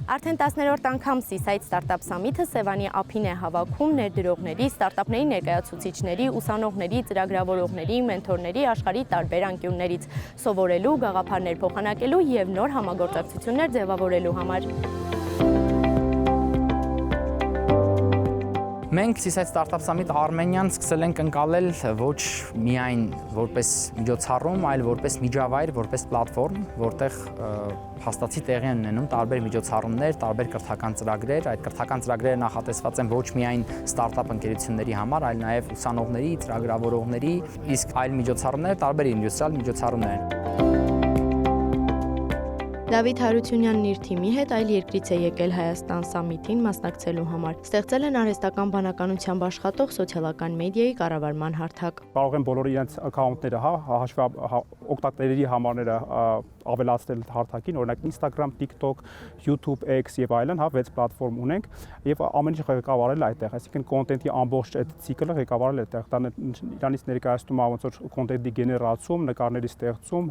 Արդեն 10-րդ անգամ Seaside Startup Summit-ը Սևանի ափին է հավաքում ներդրողների, ստարտափների ներկայացուցիչների, ուսանողների, ծրագրավորողների, մենթորների աշխարհի տարբեր անկյուններից սովորելու, գաղափարներ փոխանակելու եւ նոր համագործակցություններ ձևավորելու համար։ Մենք Seaside Startup Summit Armenian սկսել ենք ընկալել ոչ միայն որպես միջոցառում, այլ որպես միջավայր, որպես պլատֆորմ, որտեղ փաստացի տեղի են ունենում տարբեր միջոցառումներ, տարբեր կրթական ծրագրեր, այդ կրթական ծրագրերը նախատեսված են ոչ միայն ստարտափ ընկերությունների համար, այլ նաև ուսանողների, ծրագրավորողների, իսկ այլ միջոցառումները տարբեր ինդուստրիալ միջոցառումներ են։ Դավիթ Հարությունյանն իր թիմի հետ այլ երկրից է եկել Հայաստան Սամիթին մասնակցելու համար։ Ստեղծել են արհեստական բանականությամբ աշխատող սոցիալական մեդիայի կառավարման հարթակ։ Կարող են բոլորը իրենց account-ները, օգտատերերի համարները ավելացնել հարթակին, օրինակ Instagram, TikTok, YouTube, X եւ այլն, 6 պլատֆորմ ունենք եւ ամեն ինչ ղեկավարել այդտեղ, այսինքն կոնտենտի ամբողջ այդ ցիկլը ղեկավարել այդտեղ, դա իրանից ներկայացնում է ոնց որ կոնտենտի գեներացում, նկարների ստեղծում,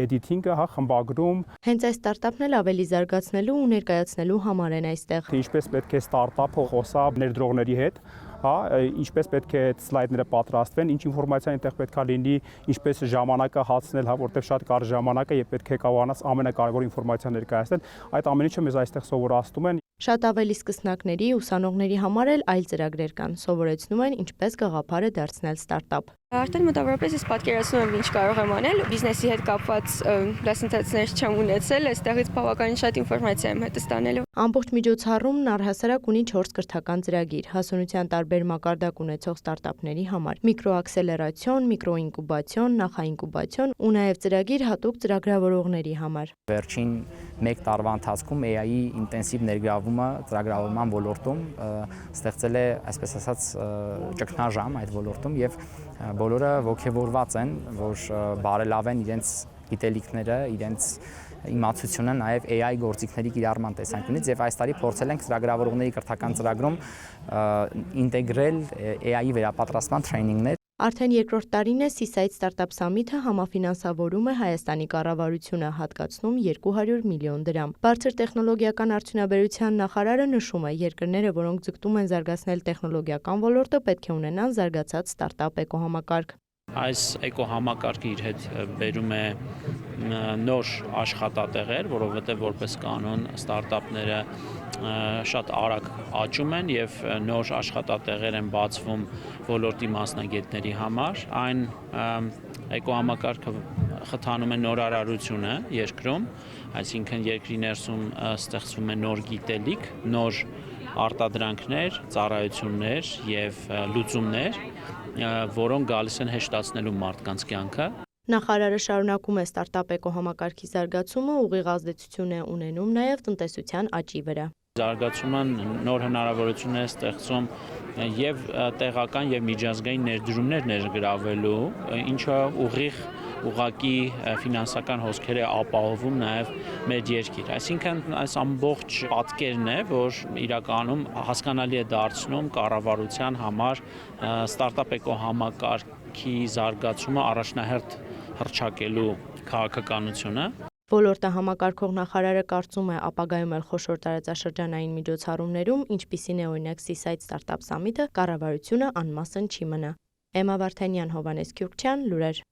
էդիթինգը, խմբագրում։ Հենց այս ստարտափն էլ ավելի զարգացնելու ու ներկայացնելու համար են այստեղ։ Ինչպես պետք է ստարտափը խոսա ներդրողների հետ, ինչպես պետք է այդ սլայդները պատրաստվեն, ինչ ինֆորմացիա այնտեղ պետք է լինի, ինչպես ժամանակը հացնել, որտեղ շատ կարճ ժամանակ է եւ պետք է կարողանաս ամենակարևոր ինֆորմացիան ներկայացնել, այդ ամեն ինչը մեզ այստեղ սովորացնում են։ Շատ ավելի սկսնակների, ուսանողների համար էլ այլ ծրագրեր կան, սովորեցնում են ինչպես գաղափարը դարձնել ստարտափ։ Արդեն մոտավորապես ես պատկերացնում եմ ինչ կարող եմ անել, բիզնեսի հետ կապված դասընթացներ չեմ ունեցել, այստեղից բավականին շատ ինֆորմացիա եմ հետը ստանելու։ Ամբողջ միջոցառումն առհասարակ ունի 4 կրթական ծրագիր, հասունության տարբեր մակարդակ ունեցող ստարտափների համար՝ միկրոաքսելերացիոն, միկրոինկուբացիոն, նախաինկուբացիոն ու նաև ծրագիր հատուկ ծրագրավորողների համար։ Վերջին 1 տարվա ընթացքում AI-ի ինտենսիվ ներգրավումը ծրագրավորման ոլորտում ստեղծել է, այսպես ասած, ճգնաժամ այդ ոլորտում եւ բոլորը ողջևորված են, որ բարելավեն իրենց գիտելիքները, իրենց իմացությունը նաև AI գործիքների կիրառման տեսանկյունից եւ այս տարի փորձել ենք ծրագրավորողների կրթական ծրագրում ինտեգրել AI-ի վերապատրաստման տրեյնինգներ։ Արդեն երկրորդ տարին է Seaside Startup Summit-ը համաֆինանսավորում է Հայաստանի կառավարությունը, հատկացնում 200 միլիոն դրամ։ Բարձր տեխնոլոգիական արդյունաբերության նախարարը նշում է, երկրները, որոնք ձգտում են զարգացնել տեխնոլոգիական ոլորտը, պետք է ունենան զարգացած ստարտափ էկոհամակարգ։ Այս էկոհամակարգը իր հետ բերում է նոր աշխատատեղեր, որովհետև որպես կանոն ստարտափները շատ արագ աճում են եւ նոր աշխատատեղեր են բացվում ոլորտի մասնագետների համար։ Այն էկոհամակարգը խթանում է նորարարությունը երկրում, այսինքն երկրի ներսում ստեղծվում է նոր գիտելիք, նոր արտադրանքներ, ծառայություններ եւ լուծումներ, որոնք գալիս են հեշտացնելու մարդկանց կյանքը։ Նախարարը շարունակում է ստարտափ էկոհամակարգի զարգացումը, ուղիղ ազդեցություն է ունենում նաև տնտեսության աճի վրա։ Զարգացումը նոր հնարավորություն է ստեղծում եւ տեղական եւ միջազգային ներդրումներ ներգրավելու, ինչը ուղղակի ֆինանսական հոսքեր է ապահովում նաև մեր երկիր։ Այսինքն այս ամբողջ պատկերն է, որ իրականում հասկանալի է դարձնում կառավարության համար ստարտափ էկոհամակարգի զարգացումը առաջնահերթ հռչակելու քաղաքականությունը։ Ոլորտը համակարգող նախարարը կարծում է ապագայում էլ խոշոր տարածաշրջանային միջոցառումներում, ինչպիսին է օրինակ Seaside Startup Summit-ը, կառավարությունը անմասն չի մնա։ Էմմա Վարդանյան, Հովհաննես Քյուրքչյան, լուրեր։